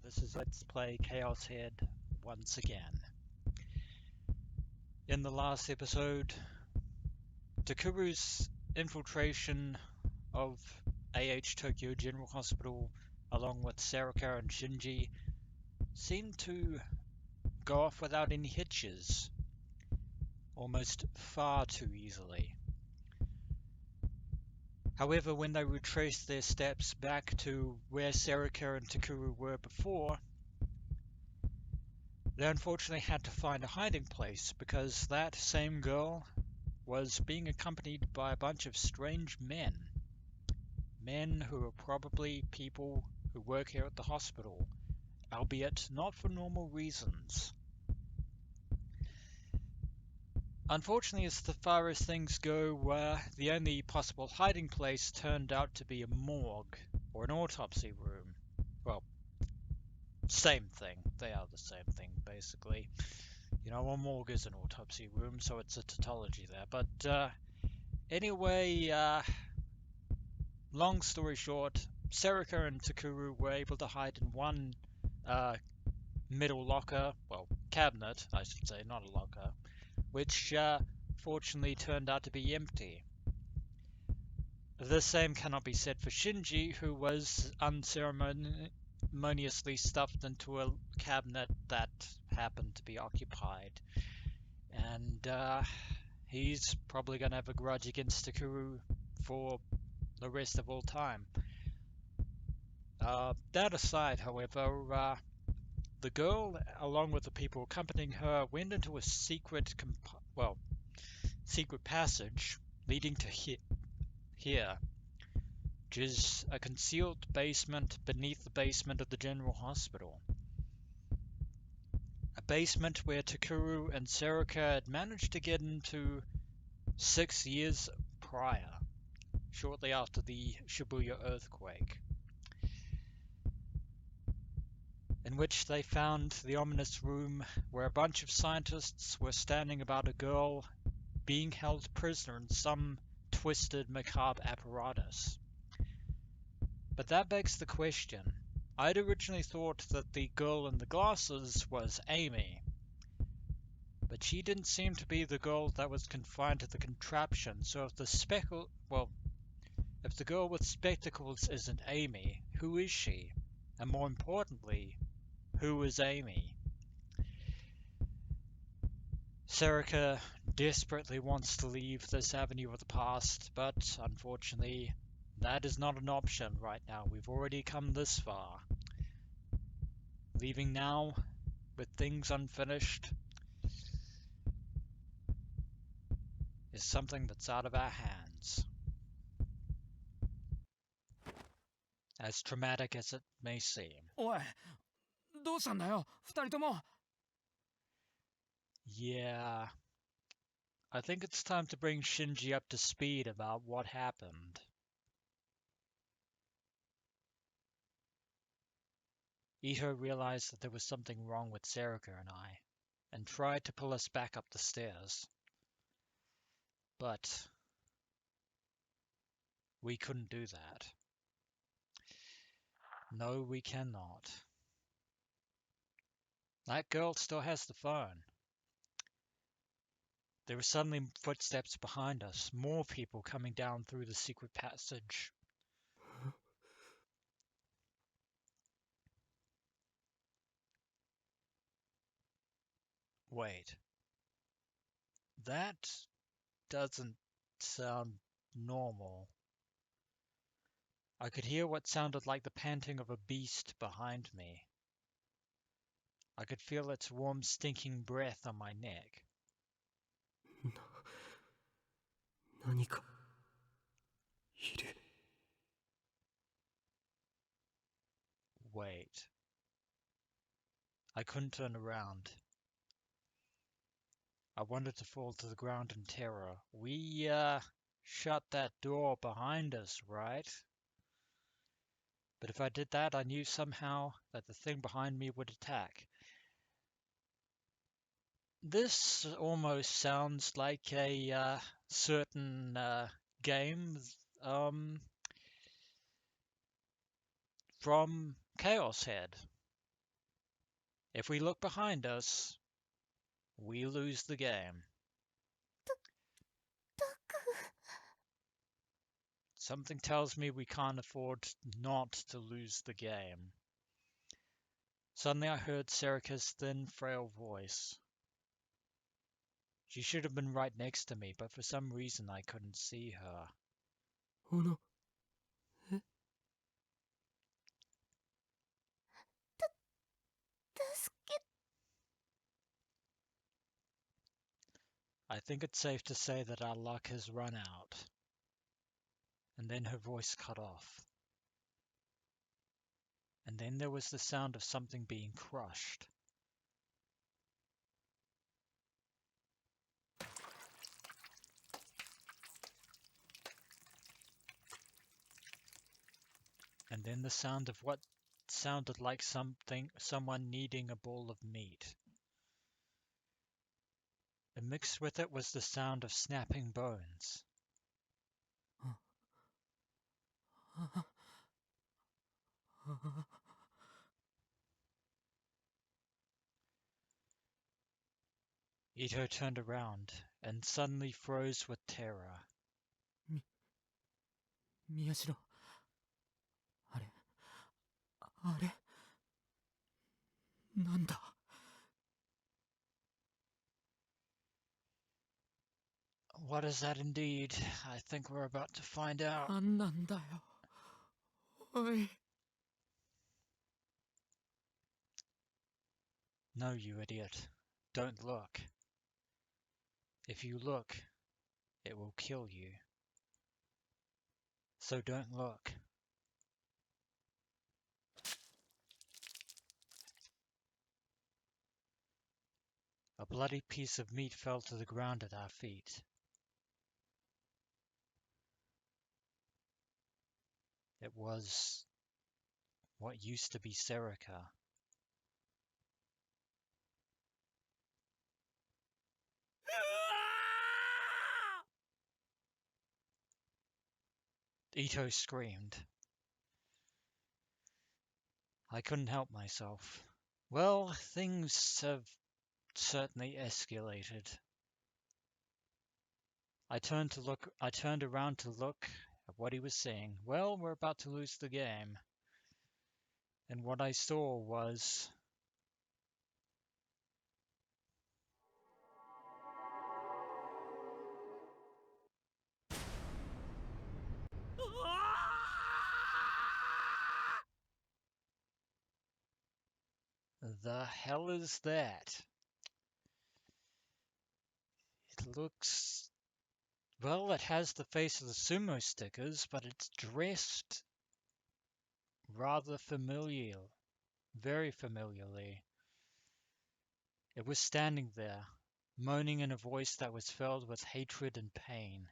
This is Let's Play Chaos Head once again. In the last episode, Takuru's infiltration of Tokyo General Hospital along with Serika and Shinji seemed to go off without any hitches, almost far too easily. However, when they retraced their steps back to where Serika and Takuru were before, they unfortunately had to find a hiding place because that same girl was being accompanied by a bunch of strange men. Men who are probably people who work here at the hospital, albeit not for normal reasons. Unfortunately, as far as things go, the only possible hiding place turned out to be a morgue, or an autopsy room. Well, same thing. They are the same thing, basically. You know, a morgue is an autopsy room, so it's a tautology there. But anyway, long story short, Serika and Takuru were able to hide in one middle locker, well, cabinet, I should say, not a locker, which fortunately turned out to be empty. The same cannot be said for Shinji, who was unceremoniously stuffed into a cabinet that happened to be occupied. And he's probably going to have a grudge against Takuru for the rest of all time. That aside, however, the girl, along with the people accompanying her, went into a secret passage leading to here, which is a concealed basement beneath the basement of the General Hospital. A basement where Takuru and Serika had managed to get into 6 years prior, shortly after the Shibuya earthquake, in which they found the ominous room where a bunch of scientists were standing about a girl being held prisoner in some twisted, macabre apparatus. But that begs the question. I'd originally thought that the girl in the glasses was Amy, but she didn't seem to be the girl that was confined to the contraption, so if the girl with spectacles isn't Amy, who is she? And more importantly, who is Amy? Serika desperately wants to leave this avenue of the past, but unfortunately, that is not an option right now. We've already come this far. Leaving now, with things unfinished, is something that's out of our hands. As traumatic as it may seem. おい、どうしたんだよ、二人とも。Yeah, I think it's time to bring Shinji up to speed about what happened. Ito realized that there was something wrong with Serika and I, and tried to pull us back up the stairs. But we couldn't do that. No, we cannot. That girl still has the phone. There were suddenly footsteps behind us, more people coming down through the secret passage. Wait. That doesn't sound normal. I could hear what sounded like the panting of a beast behind me. I could feel its warm, stinking breath on my neck. 何かいる。 Wait. I couldn't turn around. I wanted to fall to the ground in terror. We, shut that door behind us, right? But if I did that, I knew somehow that the thing behind me would attack. This almost sounds like a certain game from ChäoS Head. If we look behind us, we lose the game. Something tells me we can't afford not to lose the game. Suddenly I heard Serika's thin, frail voice. She should have been right next to me, but for some reason I couldn't see her. Oh no. Eh? I think it's safe to say that our luck has run out. And then her voice cut off. And then there was the sound of something being crushed. And then the sound of what sounded like someone kneading a ball of meat. And mixed with it was the sound of snapping bones. Ito turned around and suddenly froze with terror. 宮代。あれ。あれ。なんだ。What is that indeed? I think we're about to find out. なんなんだよ。おい。No, you idiot. Don't look. If you look, it will kill you. So don't look. A bloody piece of meat fell to the ground at our feet. It was what used to be Serika. Ito screamed. I couldn't help myself. Well, things have certainly escalated. I turned around to look at what he was saying. Well, we're about to lose the game. And what I saw was... The hell is that? It looks... Well, it has the face of the sumo stickers, but it's dressed rather very familiarly. It was standing there, moaning in a voice that was filled with hatred and pain.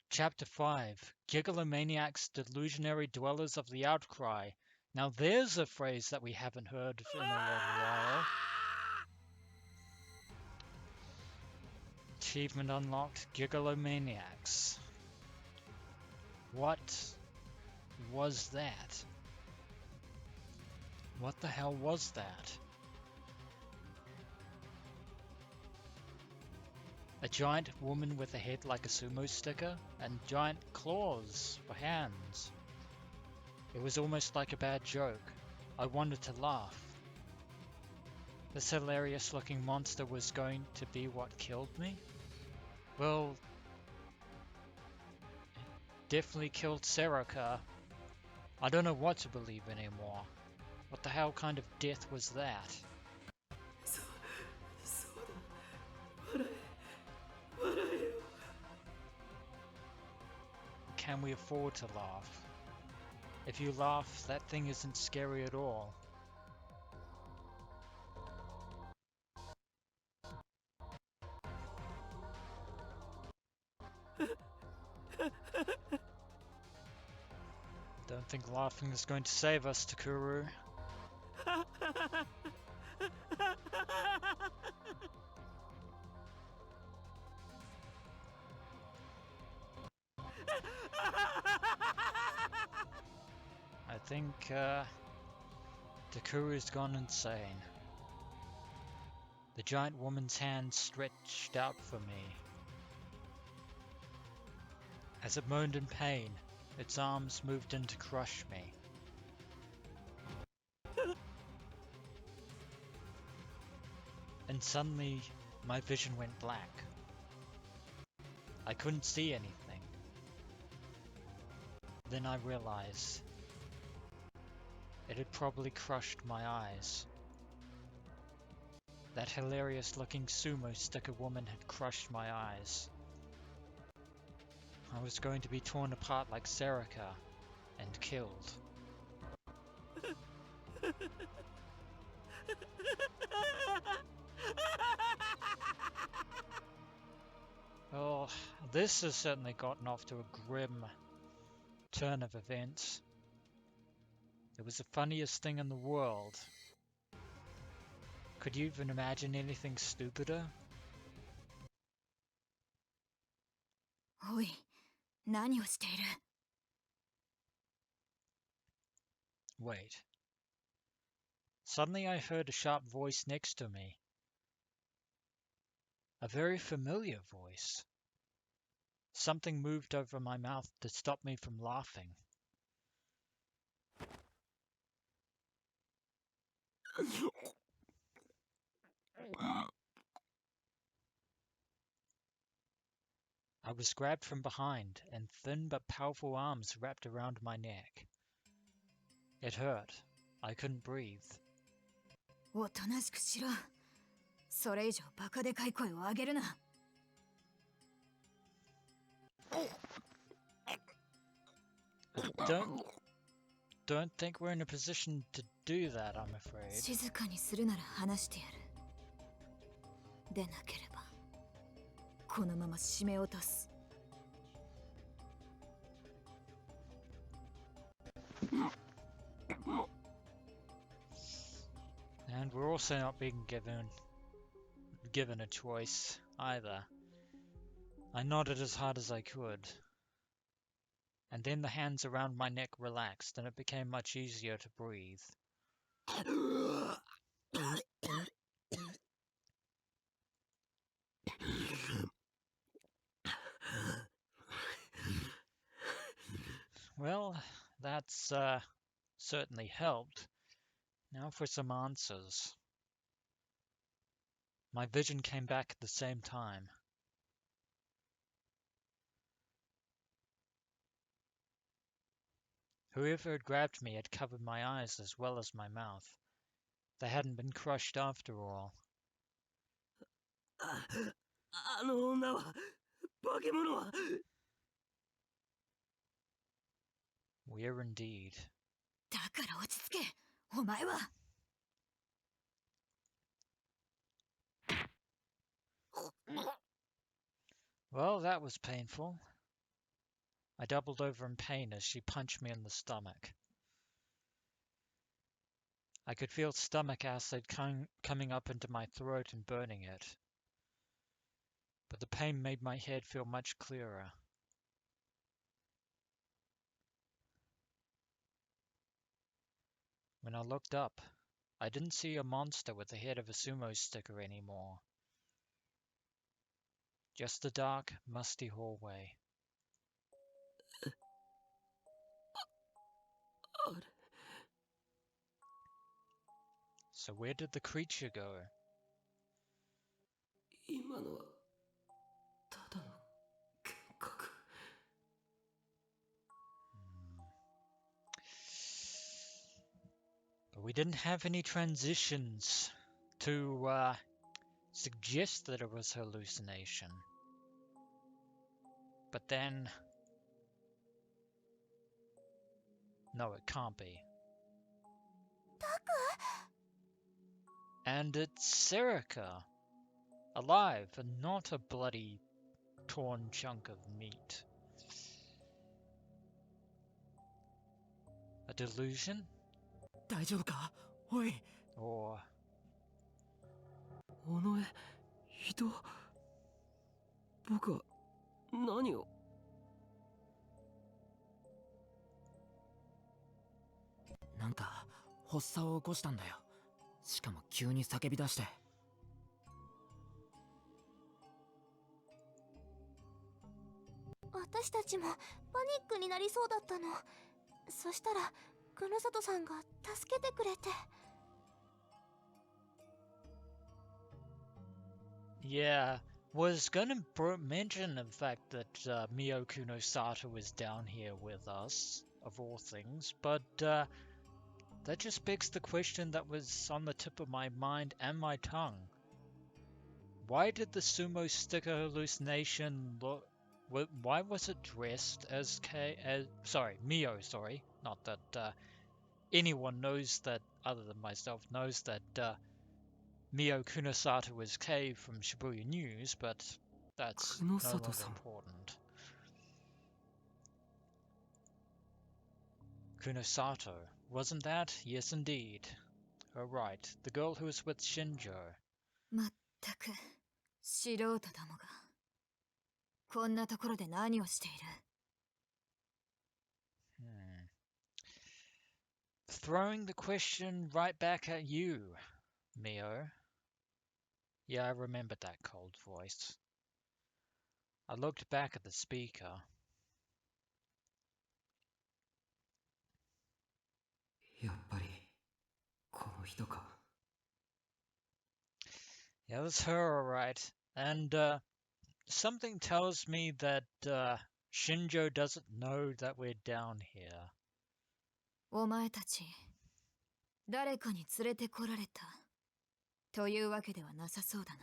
Chapter 5, Gigalomaniacs, Delusionary Dwellers of the Outcry. Now there's a phrase that we haven't heard in a little while. Achievement unlocked, Gigalomaniacs. What was that? What the hell was that? A giant woman with a head like a sumo sticker and giant claws for hands. It was almost like a bad joke. I wanted to laugh. This hilarious looking monster was going to be what killed me? Well, it definitely killed Serika. I don't know what to believe anymore. What the hell kind of death was that? そうだ。笑えよ。 Can we afford to laugh? If you laugh, that thing isn't scary at all. Don't think laughing is going to save us, Takuru. think Takuru's gone insane. The giant woman's hand stretched out for me. As it moaned in pain, its arms moved in to crush me. And suddenly, my vision went black. I couldn't see anything. Then I realized it had probably crushed my eyes. That hilarious-looking sumo sticker woman had crushed my eyes. I was going to be torn apart like Serika and killed. Oh, this has certainly gotten off to a grim turn of events. It was the funniest thing in the world. Could you even imagine anything stupider? おい、何をしている? Wait. Suddenly I heard a sharp voice next to me. A very familiar voice. Something moved over my mouth to stop me from laughing. I was grabbed from behind, and thin but powerful arms wrapped around my neck. It hurt. I couldn't breathe. おとなしくしろ。それ以上バカでかい声を上げるな。Don't think we're in a position to do that, I'm afraid. 静かにするなら話してやる。でなければ、このまま締め落とす。And we're also not being given a choice either. I nodded as hard as I could. And then the hands around my neck relaxed and it became much easier to breathe. Well, that's certainly helped. Now for some answers. My vision came back at the same time. Whoever had grabbed me had covered my eyes as well as my mouth. They hadn't been crushed after all. あの女は化け物は We're indeed. だから落ち着け。お前は。Well, that was painful. I doubled over in pain as she punched me in the stomach. I could feel stomach acid coming up into my throat and burning it. But the pain made my head feel much clearer. When I looked up, I didn't see a monster with the head of a sumo sticker anymore. Just a dark, musty hallway. So where did the creature go? 今のはただの幻覚 But we didn't have any transitions to suggest that it was hallucination. But then... No, it can't be. And it's Serika. Alive, and not a bloody torn chunk of meat. A delusion? 大丈夫かおい Or 尾上人僕は何をんか発作を起こしたんだよ。しかも急に叫び出して。私たちもパニックになりそうだったの。そしたら久野里さんが助けてくれて。Yeah, was gonna mention the fact that Mio Kunosato was down here with us, of all things, but that just begs the question that was on the tip of my mind and my tongue. Why did the sumo sticker hallucination look... Why was it dressed as Mio, sorry. Not that anyone knows that, other than myself, knows that Mio Kunosato is K from Shibuya News, but that's no longer important. Kunosato, wasn't that? Yes, indeed. Oh, right, the girl who was with Shinjo. まったく素人どもがこんなところで何をしている。Throwing the question right back at you, Mio. Yeah, I remembered that cold voice. I looked back at the speaker. やっぱりこの人か。 Yeah, it was her, alright. And something tells me that Shinjo doesn't know that we're down here. お前たち誰かに連れてこられたというわけではなさそうだな。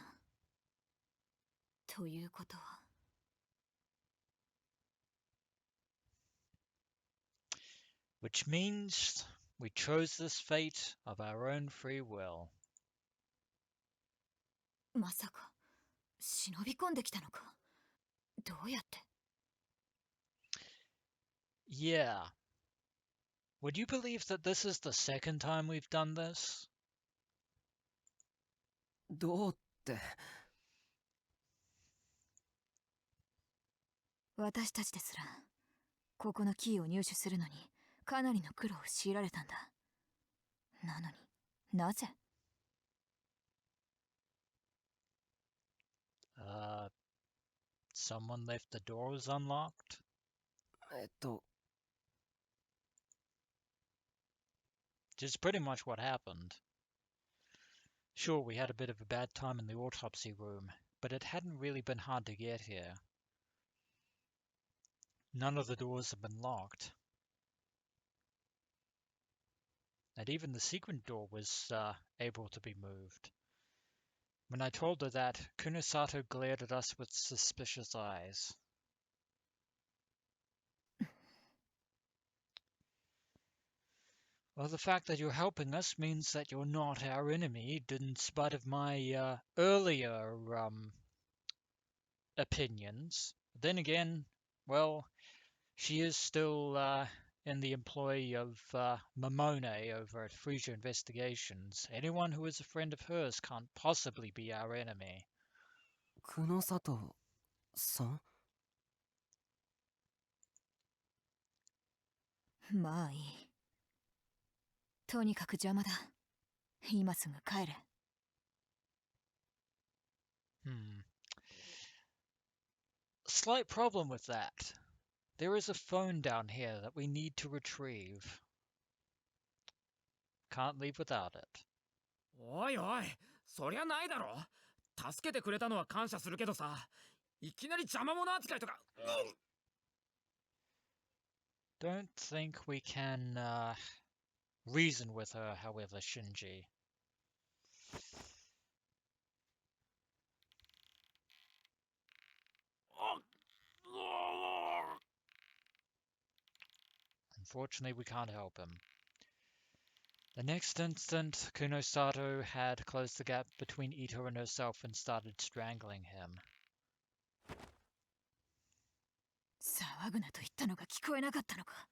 ということは。Which means we chose this fate of our own free will. まさか忍び込んできたのか。どうやって。 Yeah. Would you believe that this is the second time we've done this? どうって。私たちですらここのキーを入手するのにかなりの苦労を強いられたんだ。なのになぜ。Someone left the doors unlocked? 'Tis pretty much what happened. Sure, we had a bit of a bad time in the autopsy room, but it hadn't really been hard to get here. None of the doors have been locked. And even the secret door was able to be moved. When I told her that, Kunosato glared at us with suspicious eyes. Well, the fact that you're helping us means that you're not our enemy, in spite of my earlier opinions. Then again, well, she is still in the employ of Mamone over at Frisia Investigations. Anyone who is a friend of hers can't possibly be our enemy. 久野里さん。まあいい。とにかく邪魔だ。今すぐ帰れ。Slight problem with that. There is a phone down here that we need to retrieve. Can't leave without it. おいおい、そりゃないだろ。助けてくれたのは感謝するけどさ、いきなり邪魔者扱いとか。Don't think we can reason with her, however, Shinji. Unfortunately, we can't help him. The next instant, Kunosato had closed the gap between Ito and herself and started strangling him. 騒ぐなと言ったのが聞こえなかったのか。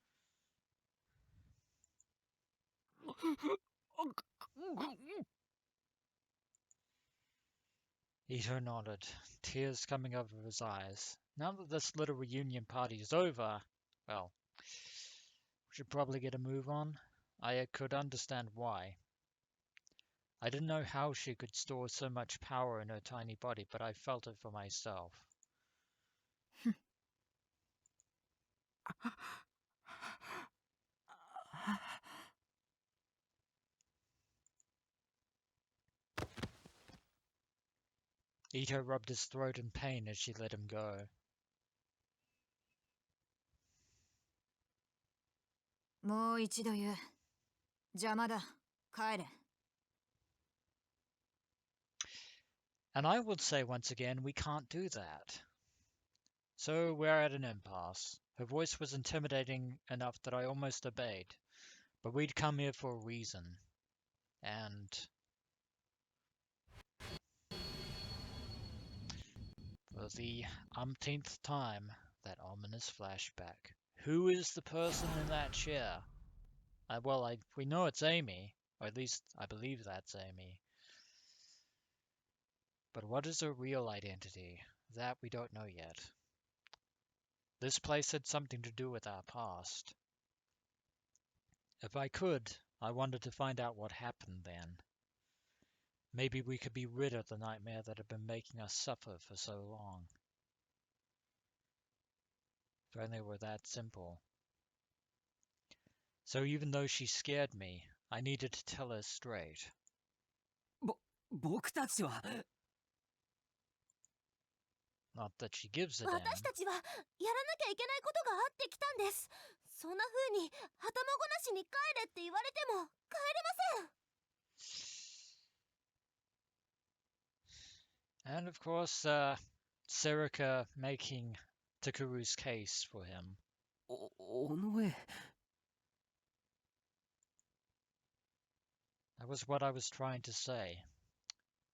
Ito nodded, tears coming over his eyes. Now that this little reunion party is over, well, we should probably get a move on. I could understand why. I didn't know how she could store so much power in her tiny body, but I felt it for myself. Ito rubbed his throat in pain as she let him go. もう一度言う。邪魔だ。帰れ。And I would say once again, we can't do that. So we're at an impasse. Her voice was intimidating enough that I almost obeyed. But we'd come here for a reason. And for the umpteenth time, that ominous flashback. Who is the person in that chair? We know it's Amy, or at least I believe that's Amy. But what is her real identity? That we don't know yet. This place had something to do with our past. If I could, I wanted to find out what happened then. Maybe we could be rid of the nightmare that had been making us suffer for so long. If only it were that simple. So even though she scared me, I needed to tell her straight. 僕たちは Not that she gives a damn. 私たちはやらなきゃいけないことがあってきたんです。そんな風に頭ごなしに帰れって言われても帰れません。And of course, Serika making Takuru's case for him. 尾上 That was what I was trying to say.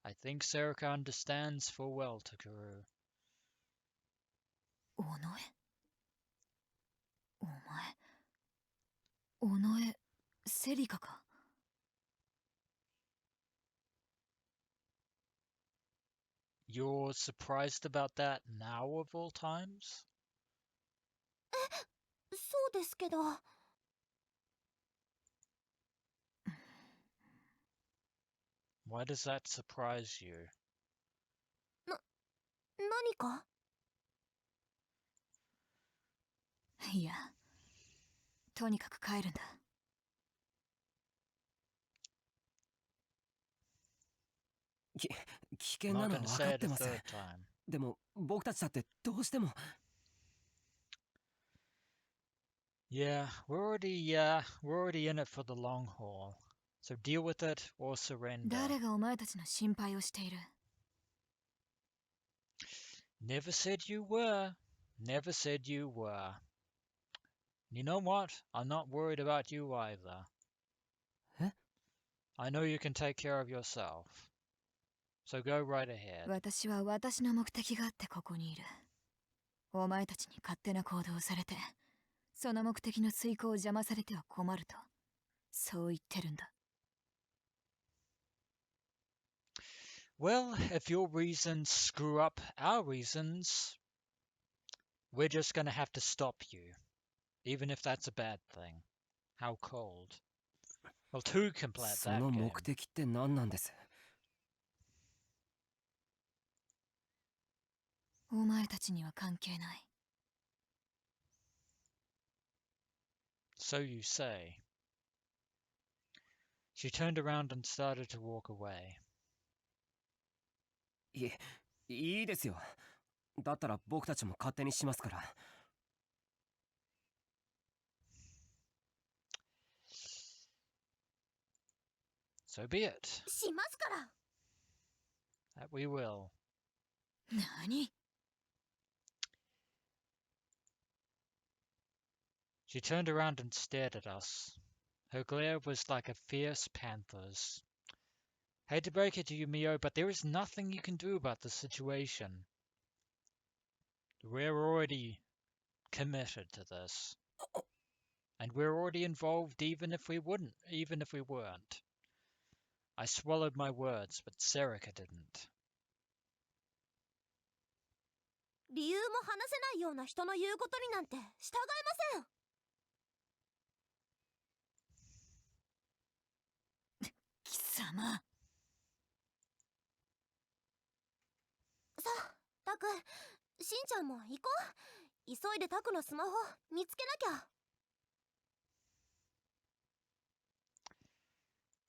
I think Serika understands full well Takuru. 尾上お前。尾上セリカか。You're surprised about that now of all times? そうですけど。Why does that surprise you? 何か？いや、とにかく帰るんだ。危険なのは分かってます。でも僕たちだってどうしても。Yeah, we're already in it for the long haul. So deal with it or surrender. 誰がお前たちの心配をしている？ Never said you were. Never said you were. You know what? I'm not worried about you either. Eh? I know you can take care of yourself. So go right ahead. 私は私の目的があってここにいる。お前たちに勝手な行動をされて、その目的の遂行を邪魔されては困ると、そう言ってるんだ。Well, if your reasons screw up our reasons, we're just gonna have to stop you. Even if that's a bad thing. How cold. Well, two can play at そ that の game. 目的って何なんです？お前たちには関係ない。So you say. She turned around and started to walk away. いいですよ。だったら僕たちも勝手にしますから。So be it. しますから。 That we will. 何？ She turned around and stared at us. Her glare was like a fierce panther's. Hate to break it to you, Mio, but there is nothing you can do about the situation. We're already committed to this. And we're already involved even if we weren't. I swallowed my words, but Serika didn't. 理由も話せないような人の言うことになんて従えません。ざま。さあタク、しんちゃんも行こう。急いでタクのスマホ見つけなきゃ。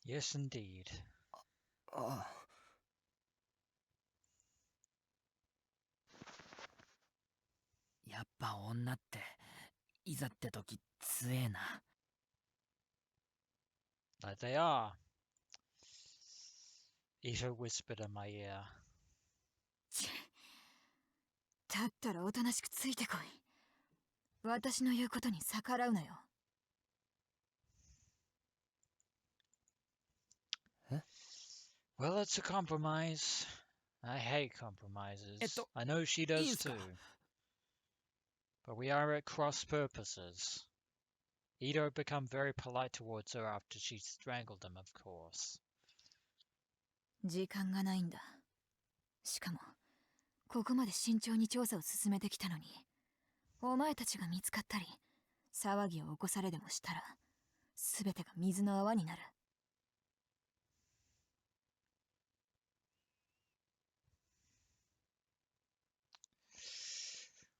Yes, indeed. ああ。やっぱ女っていざって時強えな。Like they are. Ito whispered in my ear. だったらおとなしくついてこい。私の言うことに逆らうなよ。Well, it's a compromise. I hate compromises. I know she いい does んすか？ too. But we are at cross purposes. Ito had become very polite towards her after she strangled him, of course. 時間がないんだ。しかも、ここまで慎重に調査を進めてきたのに、お前たちが見つかったり、騒ぎを起こされでもしたら、すべてが水の泡になる。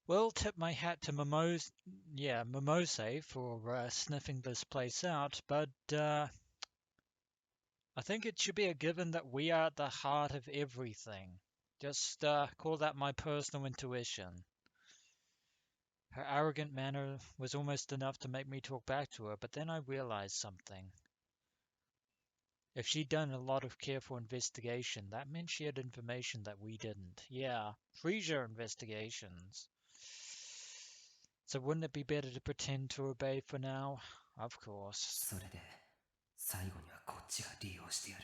Well, tip my hat to Momose for sniffing this place out, but I think it should be a given that we are at the heart of everything. Just call that my personal intuition. Her arrogant manner was almost enough to make me talk back to her, but then I realized something. If she'd done a lot of careful investigation, that meant she had information that we didn't. Yeah, treasure investigations. So wouldn't it be better to pretend to obey for now? Of course. それで最後にはこっちが利用してやる。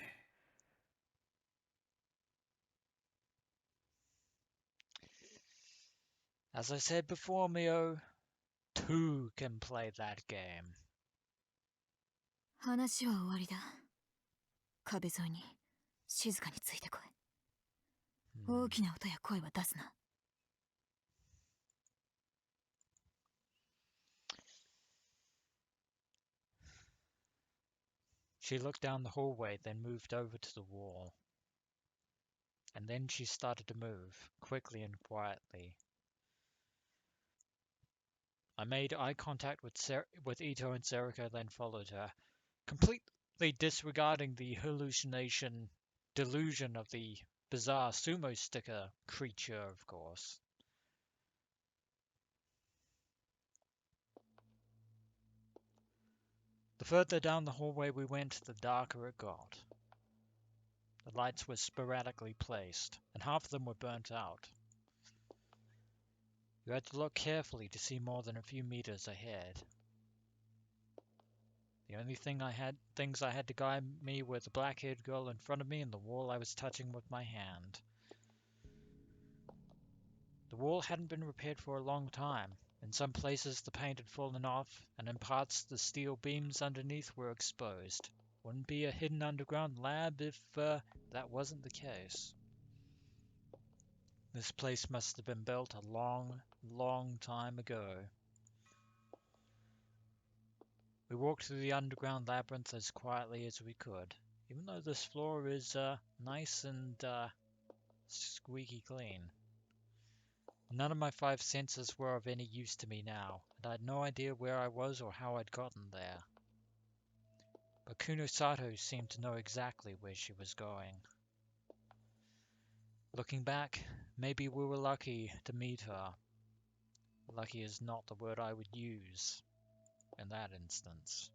As I said before, Mio, two can play that game. 話は終わりだ。壁沿いに静かについてこい。大きな音や声は出すな。She looked down the hallway, then moved over to the wall. And then she started to move, quickly and quietly. I made eye contact with Ito and Serika, then followed her, completely disregarding the delusion of the bizarre sumo sticker creature, of course. The further down the hallway we went, the darker it got. The lights were sporadically placed, and half of them were burnt out. You had to look carefully to see more than a few meters ahead. The only things I had to guide me were the black-haired girl in front of me and the wall I was touching with my hand. The wall hadn't been repaired for a long time. In some places the paint had fallen off, and in parts the steel beams underneath were exposed. Wouldn't be a hidden underground lab if that wasn't the case. This place must have been built a long, long time ago. We walked through the underground labyrinth as quietly as we could, even though this floor is nice and squeaky clean. None of my five senses were of any use to me now, and I had no idea where I was or how I'd gotten there. But Kunosato seemed to know exactly where she was going. Looking back, maybe we were lucky to meet her. Lucky is not the word I would use in that instance.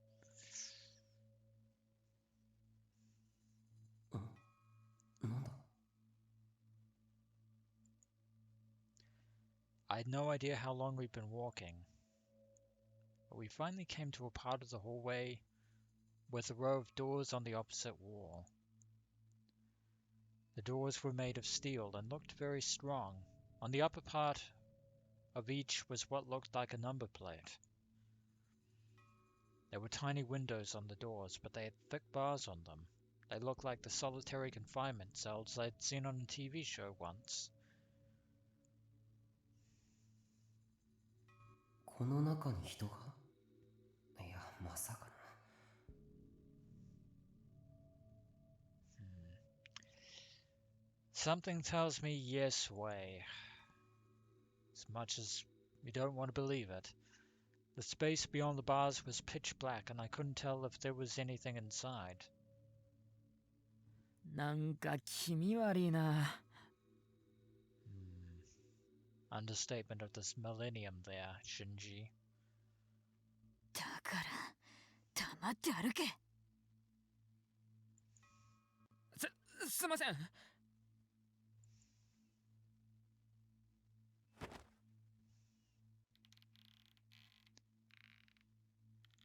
なんだ？ I had no idea how long we'd been walking, but we finally came to a part of the hallway with a row of doors on the opposite wall. The doors were made of steel and looked very strong. On the upper part of each was what looked like a number plate. There were tiny windows on the doors, but they had thick bars on them. They looked like the solitary confinement cells I'd seen on a TV show once. この中に人が？いや、まさかな。Something tells me yes way. As much as you don't want to believe it. The space beyond the bars was pitch black and I couldn't tell if there was anything inside. なんか気味悪いな。Understatement of this millennium there, Shinji. だから黙って歩け。すいません。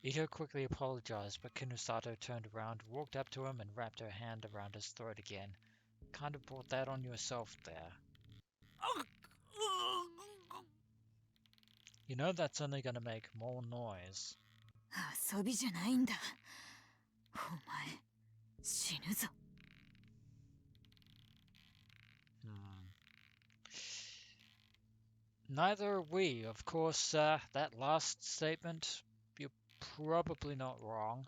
Ito quickly apologized, but Kinosato turned around, walked up to him, and wrapped her hand around his throat again. Kind of brought that on yourself there. You know that's only gonna make more noise. 遊びじゃないんだ。お前死ぬぞ。Neither are we. Of course, that last statement, you're probably not wrong.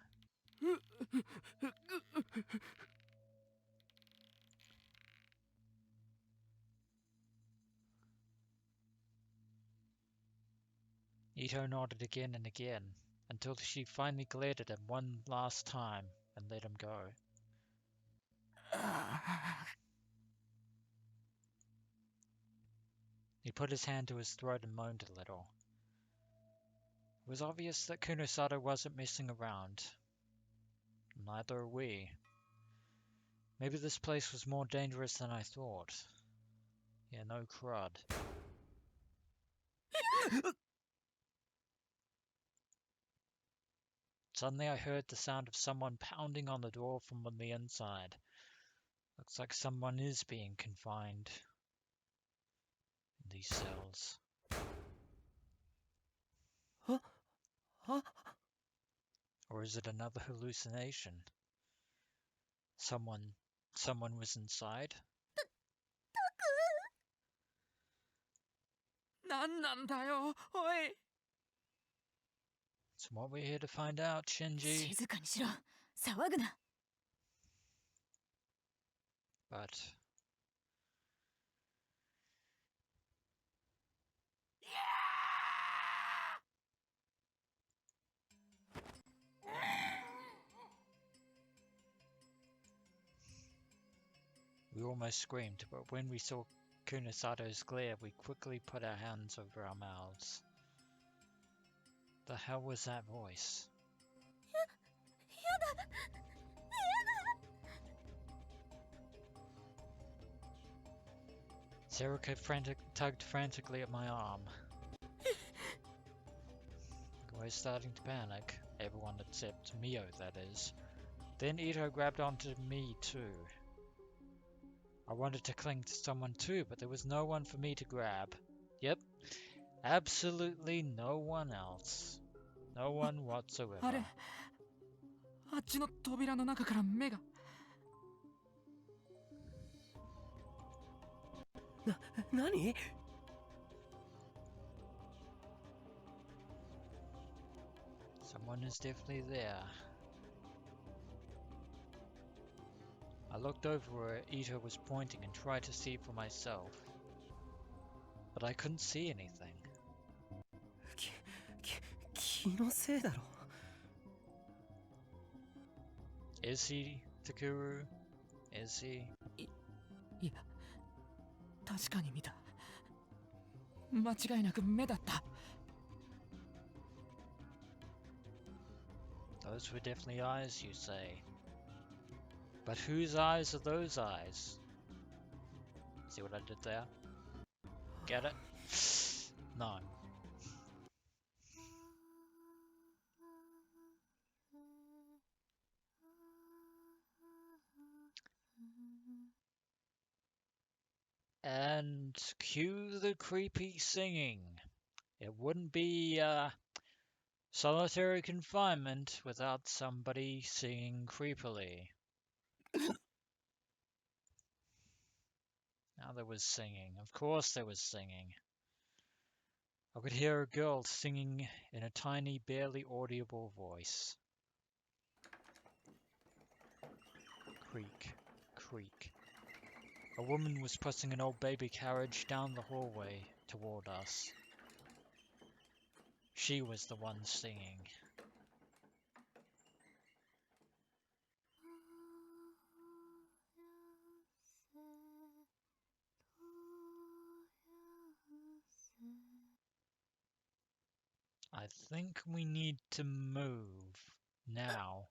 Ito nodded again and again, until she finally glared at him one last time and let him go. He put his hand to his throat and moaned a little. It was obvious that Kunosato wasn't messing around. Neither are we. Maybe this place was more dangerous than I thought. Yeah, no crud. Suddenly I heard the sound of someone pounding on the door from on the inside. Looks like someone is being confined in these cells. Or is it another hallucination? Someone was inside? なんなんだよ、おい。It's what we're here to find out, Shinji. 静かにしろ。騒ぐな。But we almost screamed, but when we saw Kunosato's glare, we quickly put our hands over our mouths. The hell was that voice? やだ。 Serika tugged frantically at my arm. We're starting to panic. Everyone except Mio, that is. Then Ito grabbed onto me too. I wanted to cling to someone too, but there was no one for me to grab. Yep, absolutely no one else. No one whatsoever. あれ、あっちの扉の中から目が。何？ Someone is definitely there. I looked over where Ito was pointing and tried to see for myself. But I couldn't see anything. 気のせいだろ。 Is he, Takuru? Is he? いや、確かに見た。間違いなく目だった。 Those were definitely eyes, you say. But whose eyes are those eyes? See what I did there? Get it? No. And cue the creepy singing. It wouldn't be solitary confinement without somebody singing creepily. Now there was singing. Of course there was singing. I could hear a girl singing in a tiny, barely audible voice. Creak, creak. A woman was pushing an old baby carriage down the hallway toward us. She was the one singing. I think we need to move now.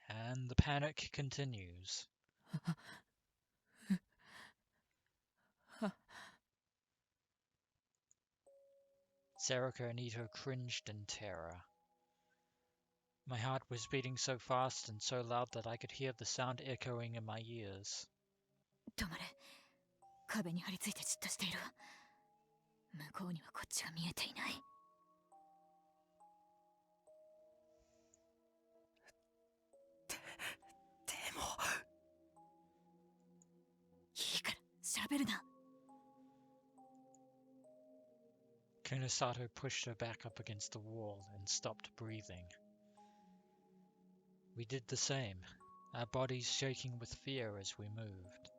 And the panic continues. Serika and Ito cringed in terror. My heart was beating so fast and so loud that I could hear the sound echoing in my ears. 止まれ。壁に張り付いてじっとしていろ。向こうにはこっちが見えていない。でもいいから喋るな。Kunosato pushed her back up against the wall and stopped breathing. We did the same, our bodies shaking with fear as we moved.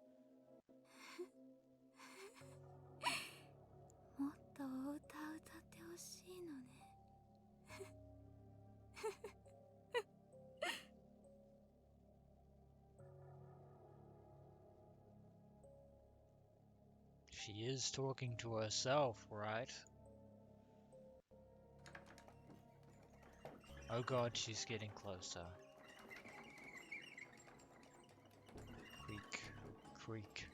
もっとお歌歌ってほしいのね。She is talking to herself, right? Oh god, she's getting closer. Creak, creak.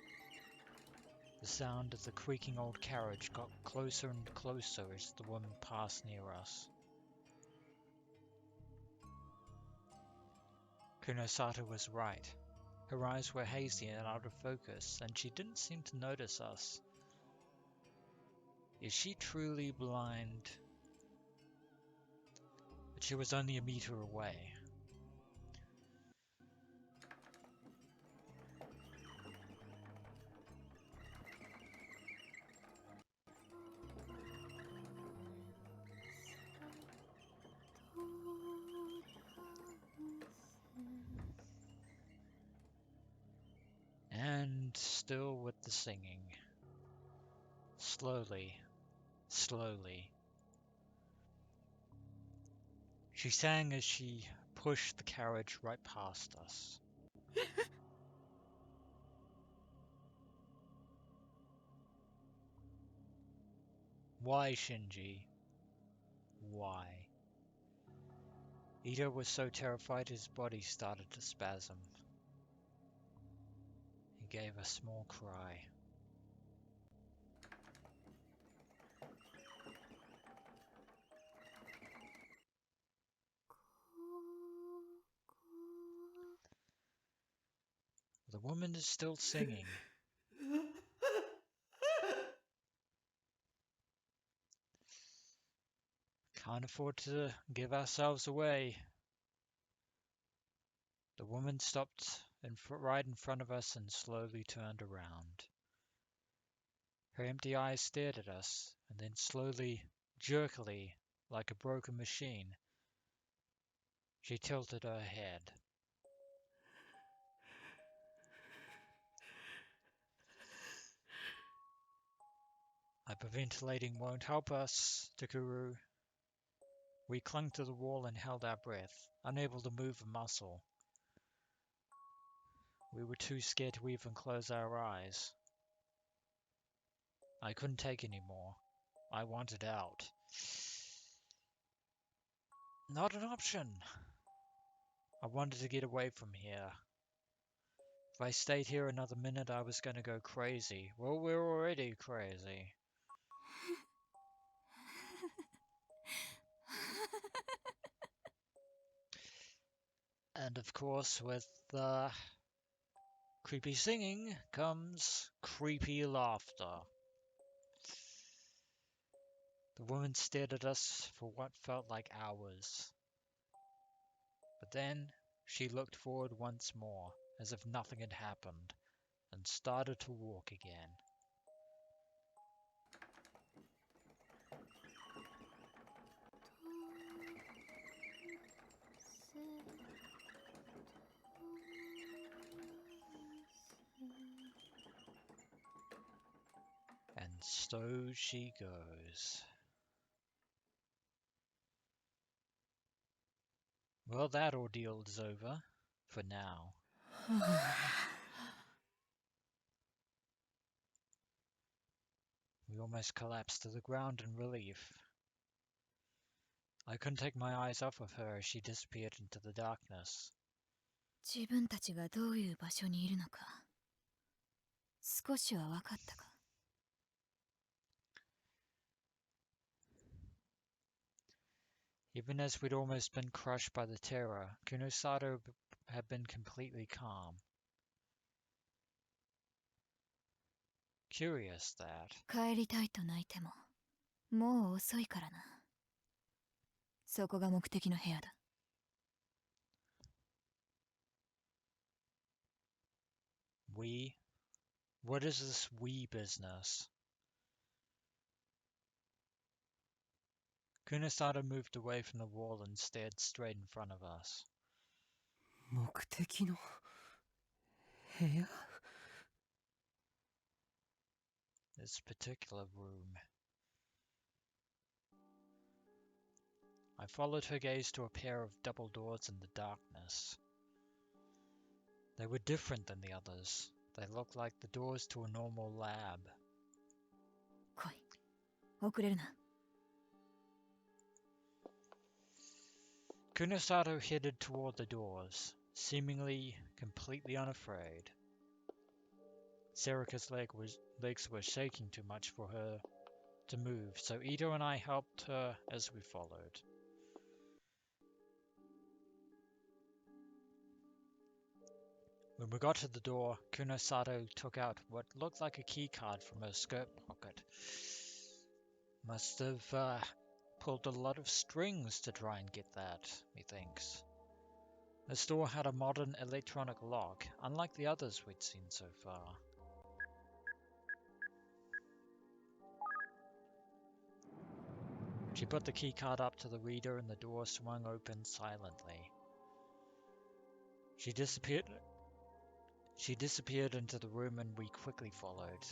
The sound of the creaking old carriage got closer and closer as the woman passed near us. Kunosato was right. Her eyes were hazy and out of focus, and she didn't seem to notice us. Is she truly blind? But she was only a meter away. And still with the singing. Slowly, slowly. She sang as she pushed the carriage right past us. Why, Shinji? Why? Ito was so terrified his body started to spasm. He gave a small cry. The woman is still singing. Can't afford to give ourselves away. The woman stopped right in front of us and slowly turned around. Her empty eyes stared at us, and then slowly, jerkily, like a broken machine, she tilted her head. Hyperventilating won't help us, Takuru. We clung to the wall and held our breath, unable to move a muscle. We were too scared to even close our eyes. I couldn't take any more. I wanted out. Not an option. I wanted to get away from here. If I stayed here another minute, I was going to go crazy. Well, we're already crazy. And of course, with the creepy singing comes creepy laughter. The woman stared at us for what felt like hours. But then she looked forward once more, as if nothing had happened, and started to walk again. So she goes. Well, that ordeal is over. For now. We almost collapsed to the ground in relief. I couldn't take my eyes off of her as she disappeared into the darkness. 自分たちがどういう場所にいるのか少しは分かったか Even as we'd almost been crushed by the terror, Kunosato had been completely calm. Curious that. 帰りたいと泣いてももう遅いからなそこが目的の部屋だ We? What is this we business? Kunosato moved away from the wall and stared straight in front of us. 目的の部屋 This particular room. I followed her gaze to a pair of double doors in the darkness. They were different than the others. They looked like the doors to a normal lab. 来い遅れるな Kunosato headed toward the doors, seemingly completely unafraid. Serika's legs were shaking too much for her to move, so Ito and I helped her as we followed. When we got to the door, Kunosato took out what looked like a keycard from her skirt pocket. Must have pulled a lot of strings to try and get that, methinks. This door had a modern electronic lock, unlike the others we'd seen so far. She put the keycard up to the reader and the door swung open silently. She disappeared into the room and we quickly followed.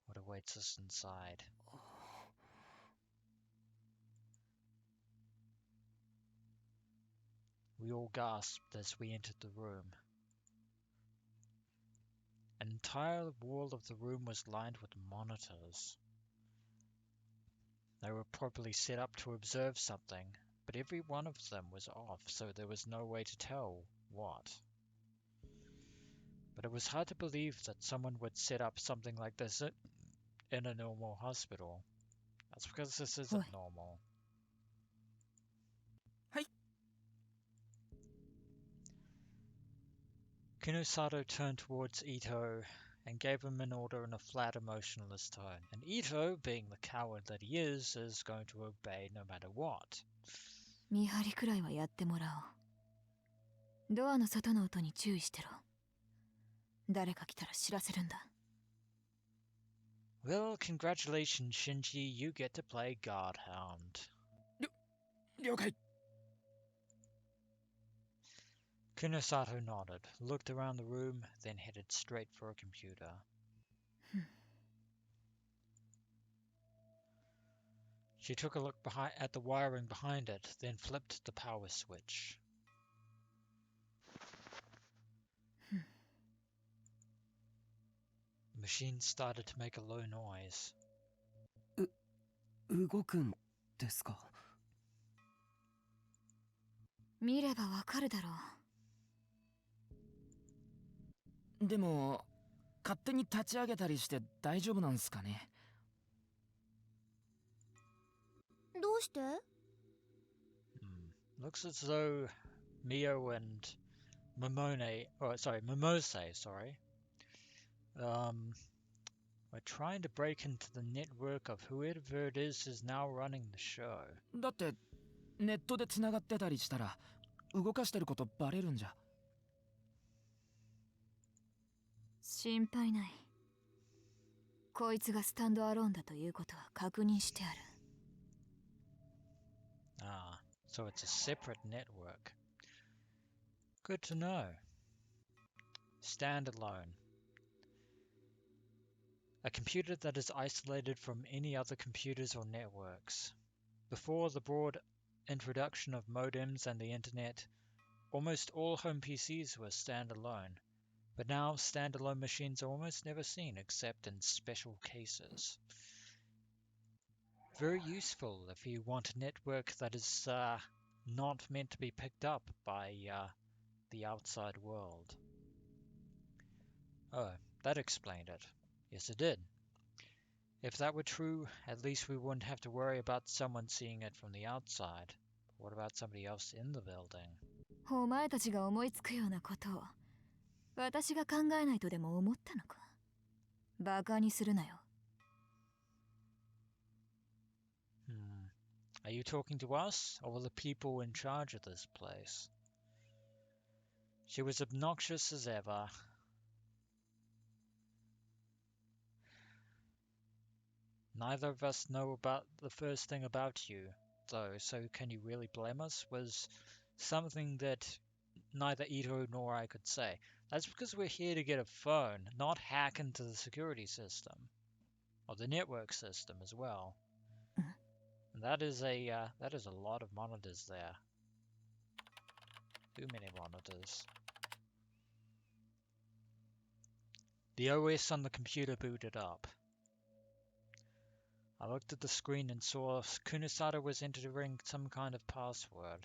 What awaits us inside? We all gasped as we entered the room. An entire wall of the room was lined with monitors. They were probably set up to observe something, but every one of them was off, so there was no way to tell what. But it was hard to believe that someone would set up something like this in a normal hospital. That's because this isn't normal. Hi. Kunosato turned towards Ito and gave him an order in a flat, emotionless tone. And Ito, being the coward that he is going to obey no matter what. 見張りくらいはやってもらおうドアの外の音に注意してろ誰か来たら知らせるんだ Well, congratulations, Shinji. You get to play Guard Hound. 了解 Kunosato nodded, looked around the room, then headed straight for a computer. She took a look at the wiring behind it, then flipped the power switch. The machine started to make a low noise. 動くんですか見ればわかるだろうでも勝手に立ち上げたりして大丈夫なんすかねどうして Looks as though Mio and Momose, we're trying to break into the network of whoever it is now running the show. だってネットで繋がってたりしたら動かしてることバレるんじゃ心配ないこいつがスタンドアローンだということは確認してある Ah, so it's a separate network. Good to know. Standalone. A computer that is isolated from any other computers or networks. Before the broad introduction of modems and the internet, almost all home PCs were standalone, but now standalone machines are almost never seen except in special cases. Very useful if you want a network that is not meant to be picked up by the outside world. Oh, that explained it. Yes, it did. If that were true, at least we wouldn't have to worry about someone seeing it from the outside. What about somebody else in the building? お前たちが思いつくようなことを私が考えないとでも思ったのか。バカにするなよ。Are you talking to us, or the people in charge of this place? She was obnoxious as ever. Neither of us know about the first thing about you, though, so can you really blame us? Was something that neither Ito nor I could say. That's because we're here to get a phone, not hack into the security system. Or the network system as well. And that is a lot of monitors there. Too many monitors. The OS on the computer booted up. I looked at the screen and saw Kunisada was entering some kind of password.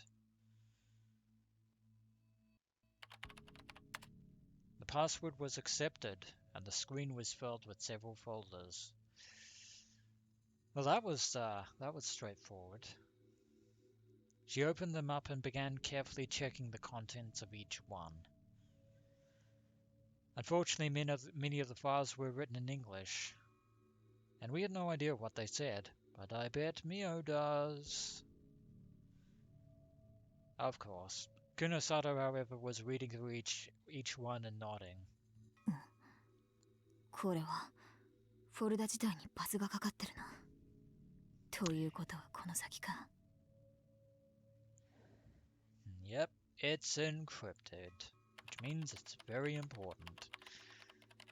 The password was accepted, and the screen was filled with several folders. Well, that was straightforward. She opened them up and began carefully checking the contents of each one. Unfortunately, many of the files were written in English, and we had no idea what they said, but I bet Mio does. Of course. Kunosato, however, was reading through each one and nodding. これはフォルダ自体にパスがかかってるな。ということはこの先か。Yep, it's encrypted, which means it's very important.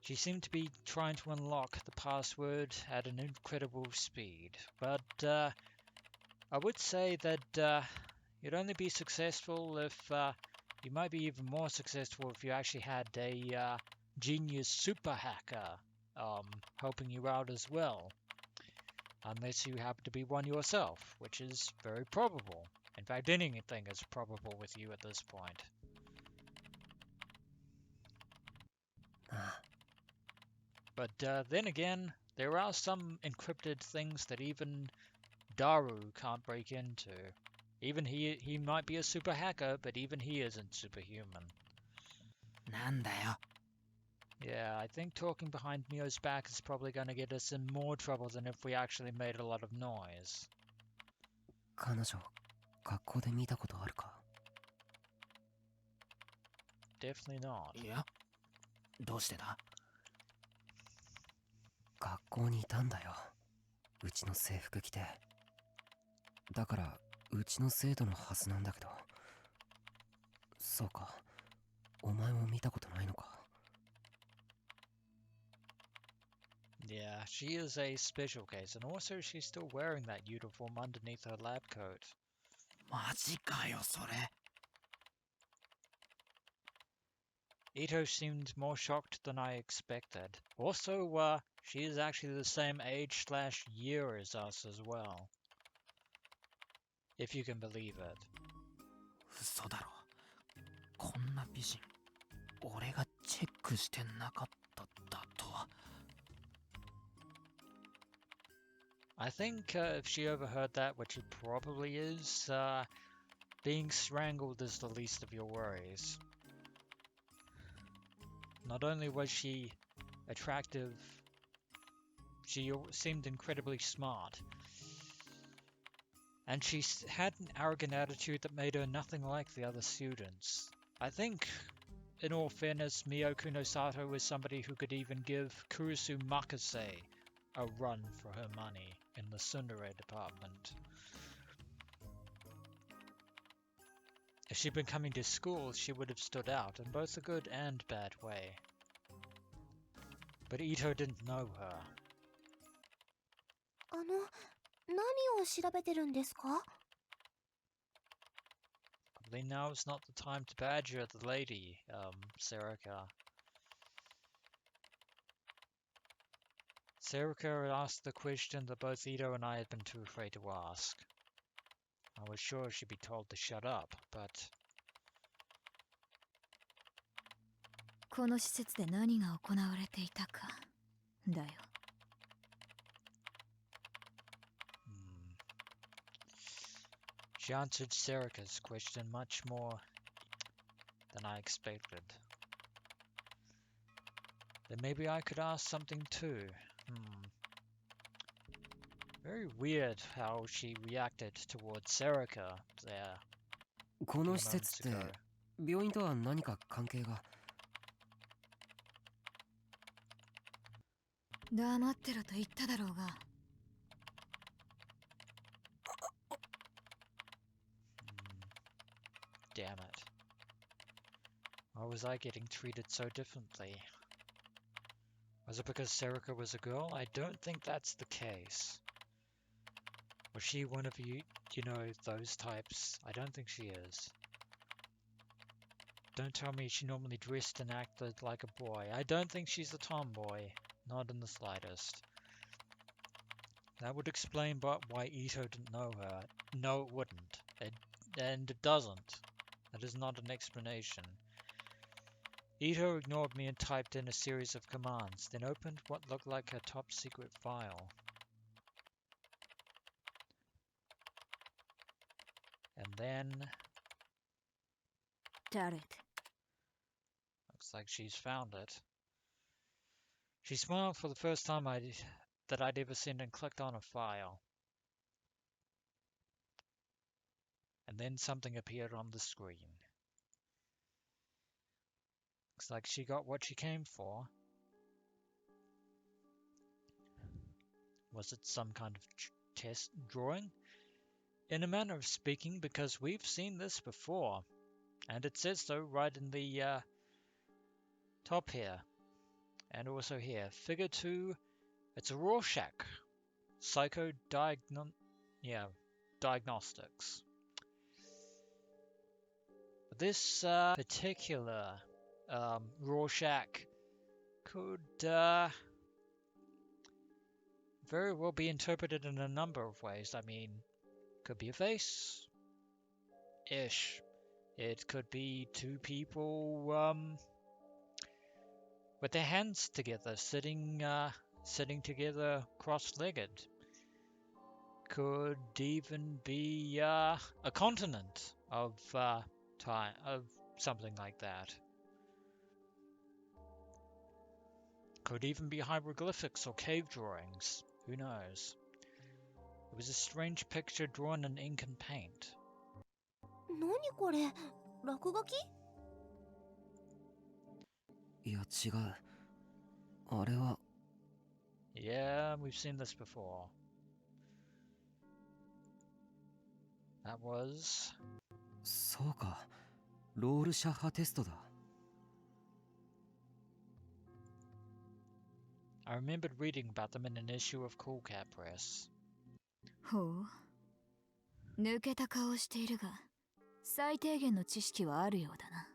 She seemed to be trying to unlock the password at an incredible speed, but I would say that you'd only be successful if you might be even more successful if you actually had a genius super hacker helping you out as well. Unless you happen to be one yourself, which is very probable. In fact, anything is probable with you at this point. But then again, there are some encrypted things that even Daru can't break into. Even he might be a super hacker, but even he isn't superhuman. なんだよ。 Yeah, I think talking behind Mio's back is probably going to get us in more trouble than if we actually made a lot of noise. 彼女、学校で見たことあるか？ Definitely not. いや、どうしてだ？学校にいたんだよ。うちの制服着て。だから、うちの生徒のはずなんだけど。そうか。お前も見たことないのか？ Yeah, she is a special case, and also she's still wearing that uniform underneath her lab coat. マジかよ、それ。Ito seemed more shocked than I expected. Also, she is actually the same age/year as us as well. If you can believe it. 嘘だろ。こんな美人、俺がチェックしてなかっただとは。I think if she overheard that, which it probably is, being strangled is the least of your worries. Not only was she attractive, she seemed incredibly smart. And she had an arrogant attitude that made her nothing like the other students. I think, in all fairness, Mio Kunosato was somebody who could even give Kurisu Makase a run for her money in the tsundere department. If she'd been coming to school, she would have stood out in both a good and bad way. But Ito didn't know her. 何を調べてるんですか？ Probably now is not the time to badger the lady, Serika. Serika asked the question that both Ito and I had been too afraid to ask. I was sure she'd be told to shut up, but... この施設で何が行われていたかだよ。She answered Serika's question much more than I expected. Then maybe I could ask something too. Very weird how she reacted towards Serika there. この施設って病院とは何か関係が？黙ってろと言っただろうが。Damn it. Why was I getting treated so differently? Was it because Serika was a girl? I don't think that's the case. Was she one of you know, those types? I don't think she is. Don't tell me she normally dressed and acted like a boy. I don't think she's a tomboy. Not in the slightest. That would explain why Ito didn't know her. No, it wouldn't. And it doesn't. That is not an explanation. Ito ignored me and typed in a series of commands, then opened what looked like her top secret file. And then... Turret. Looks like she's found it. She smiled for the first time that I'd ever seen and clicked on a file. And then something appeared on the screen. Looks like she got what she came for. Was it some kind of test drawing? In a manner of speaking, because we've seen this before. And it says so right in the top here. And also here. Figure 2, it's a Rorschach. Diagnostics. This particular Rorschach could very well be interpreted in a number of ways. I mean, could be a face-ish. It could be two people with their hands together, sitting together cross-legged. Could even be a continent of time, of something like that. Could even be hieroglyphics or cave drawings. Who knows? It was a strange picture drawn in ink and paint. 何これ？落書き？いや違う。あれは。Yeah, we've seen this before. That was... そうか。ロールシャッハテストだ。I remembered reading about them in an issue of Cool Cat Press. ほう。抜けた顔しているが、最低限の知識はあるようだな。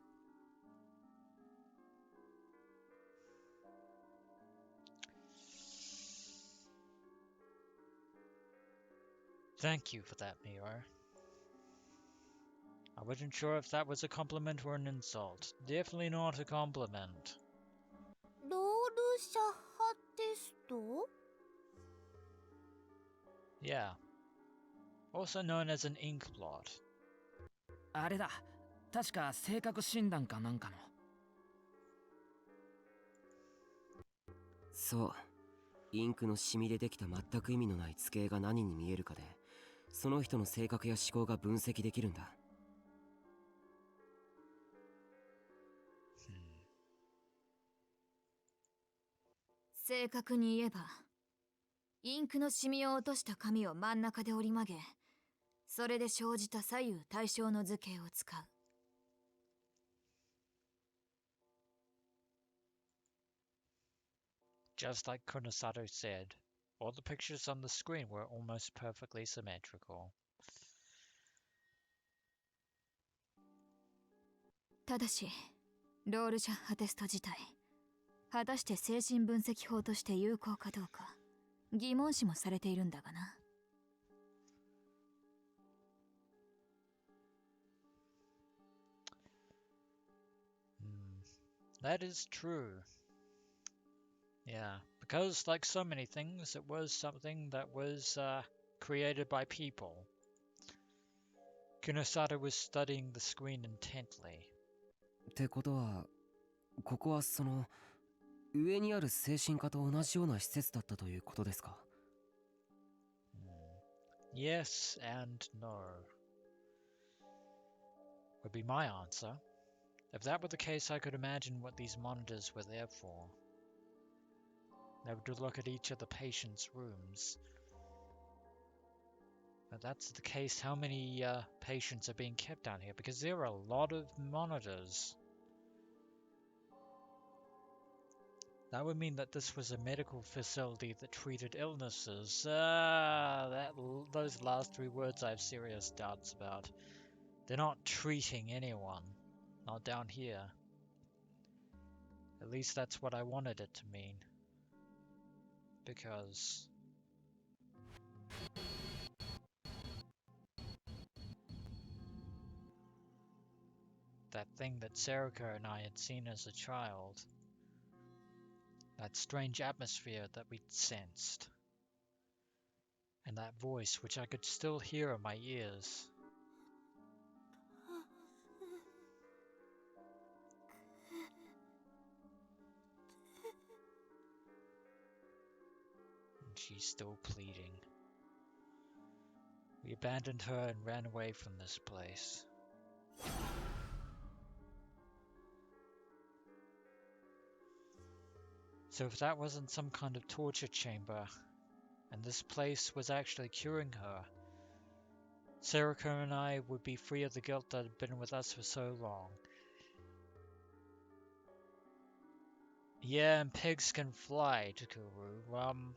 Thank you for that, Mio. I wasn't sure if that was a compliment or an insult. Definitely not a compliment. ロールシャッハテスト？ Yeah. Also known as an ink blot. あれだ。確か性格診断かなんかの。そう。インクのシミでできた全く意味のない図形が何に見えるかで、その人の性格や思考が分析できるんだ。正確に言えば、インクのシミを落とした紙を真ん中で折り曲げ、それで生じた左右対称の図形を使う。Just like Kunosato said, all the pictures on the screen were almost perfectly symmetrical. ただしロールシャッハテスト自体果たして精神分析法として有効かどうか疑問視もされているんだがな。That is true. Yeah, because like so many things, it was something that was created by people. Kunosato was studying the screen intently. ってことは、ここはその上にある精神科と同じような施設だったということですか？ Yes and no would be my answer. If that were the case, I could imagine what these monitors were there for. They would look at each of the patients' rooms. If that's the case, how many patients are being kept down here? Because there are a lot of monitors. That would mean that this was a medical facility that treated illnesses. Those last three words I have serious doubts about. They're not treating anyone. Not down here. At least that's what I wanted it to mean. Because... that thing that Serika and I had seen as a child. That strange atmosphere that we'd sensed. And that voice which I could still hear in my ears. And she's still pleading. We abandoned her and ran away from this place. So if that wasn't some kind of torture chamber, and this place was actually curing her, Serika and I would be free of the guilt that had been with us for so long. Yeah, and pigs can fly, Takuru.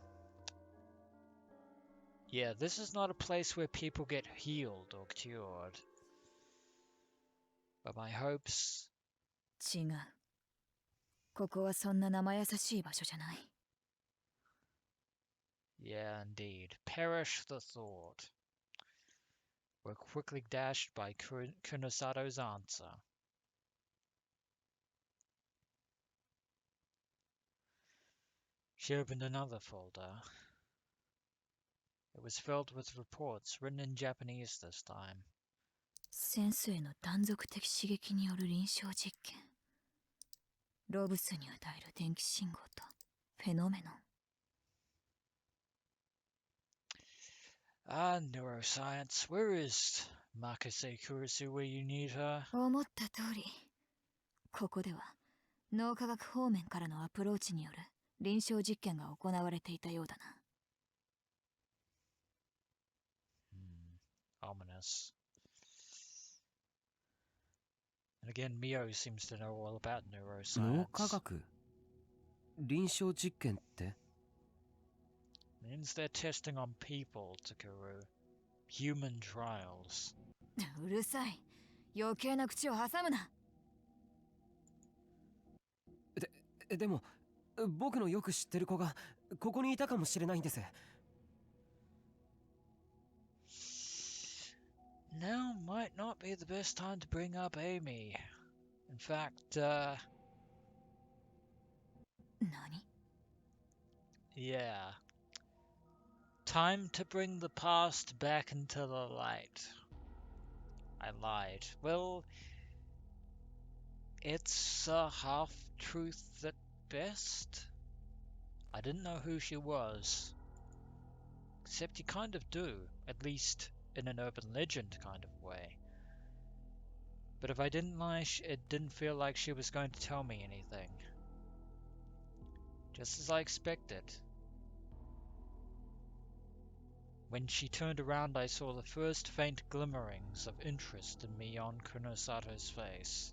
Yeah, this is not a place where people get healed or cured. But my hopes... 違う。ここはそんな生優しい場所じゃない。Yeah, indeed. Perish the thought. Were quickly dashed by Kunosato's answer. She opened another folder. It was filled with reports, written in Japanese this time. センスへの断続的刺激による臨床実験。ロブスに与える電気信号とフェノメノン。Ah, neuroscience. Where is Makase Kurisu where you need her? 思った通り、ここでは脳科学方面からのアプローチによる臨床実験が行われていたようだな。Ominous. And again, Mio seems to know all about 脳科 neuroscience. 学臨床実験って Means they're testing on people, Takuru. Human trials. うるさい。余計な口を挟むな。でも僕のよく知ってる子がここにいたかもしれないんです。 Now might not be the best time to bring up Amy. In fact,何？ yeah. Time to bring the past back into the light. I lied. Well, it's a half-truth at best. I didn't know who she was. Except you kind of do, at least in an urban legend kind of way. But if I didn't lie, it didn't feel like she was going to tell me anything. Just as I expected. When she turned around, I saw the first faint glimmerings of interest in me on Kunosato's face.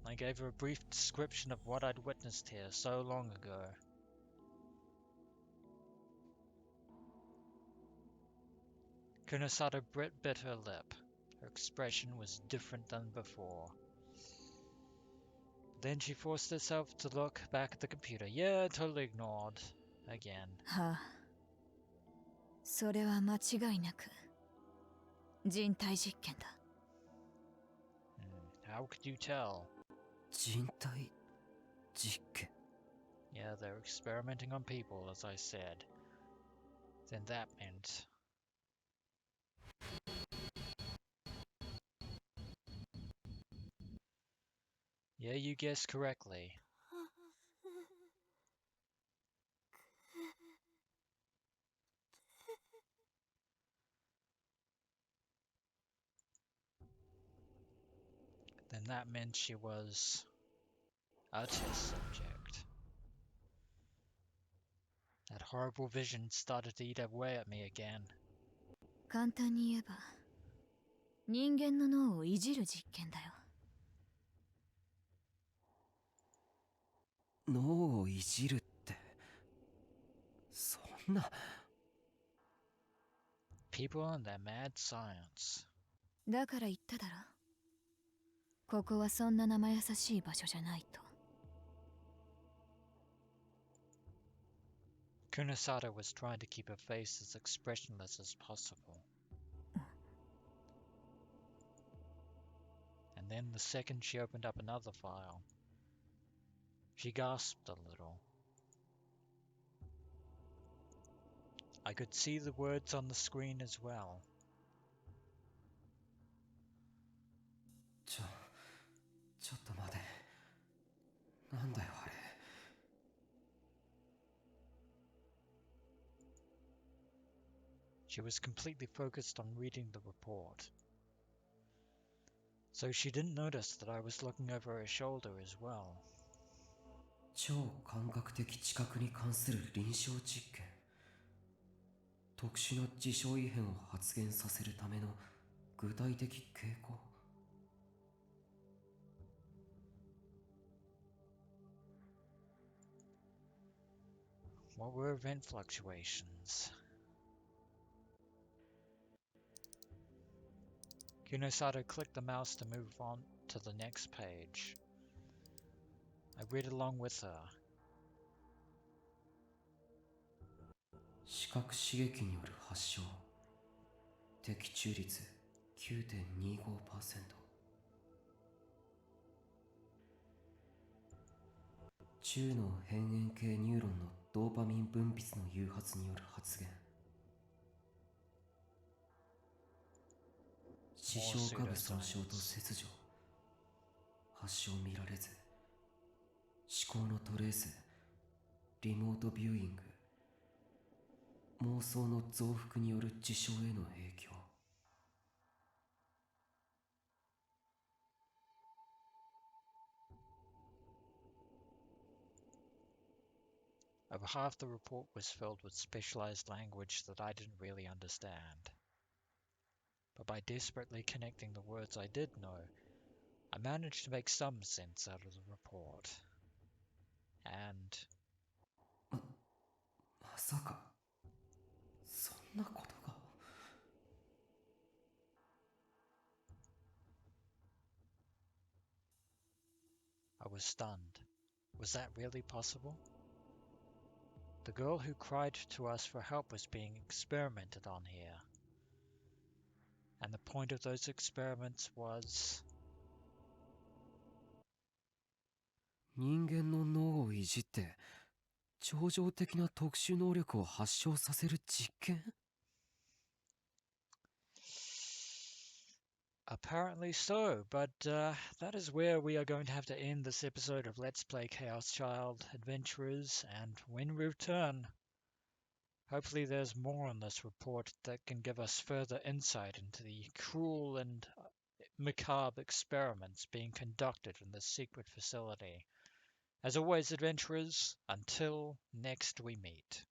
I gave her a brief description of what I'd witnessed here so long ago. Kunosada bit her lip. Her expression was different than before. Then she forced herself to look back at the computer. Yeah, totally ignored. Again. はあ、それは間違いなく人体実験だ。How could you tell? 人体実験 Yeah, they're experimenting on people, as I said. Then that meant... Yeah, you guessed correctly. Then that meant she was a test subject. That horrible vision started to eat away at me again. 簡単に言えば人間の脳をいじる実験だよ。脳をいじるってそんな People and their mad science. だから言っただろ。ここはそんな生優しい場所じゃないと。Kunosada was trying to keep her face as expressionless as possible. And then the second she opened up another file, she gasped a little. I could see the words on the screen as well. ちょっと待てなんだよあれ She was completely focused on reading the report. So she didn't notice that I was looking over her shoulder as well. 超感覚的知覚に関する臨床実験特殊な事象異変を発現させるための具体的傾向 What were event fluctuations? Kunosada clicked the mouse to move on to the next page. I read along with her. 視覚刺激による発症的中率 9.25% 中脳辺縁系ニューロンのドーパミン分泌の誘発による発現視床下部損傷と切除発症見られず思考のトレースリモートビューイング妄想の増幅による事象への影響 Over half the report was filled with specialized language that I didn't really understand. But by desperately connecting the words I did know, I managed to make some sense out of the report. And まさかそんなことが I was stunned. Was that really possible? The girl who cried to us for help was being experimented on here. And the point of those experiments was... 人間の脳をいじって超常的な特殊能力を発症させる実験 Apparently so, but that is where we are going to have to end this episode of Let's Play Chaos Child Adventurers, and when we return, hopefully there's more on this report that can give us further insight into the cruel and macabre experiments being conducted in this secret facility. As always, adventurers, until next we meet.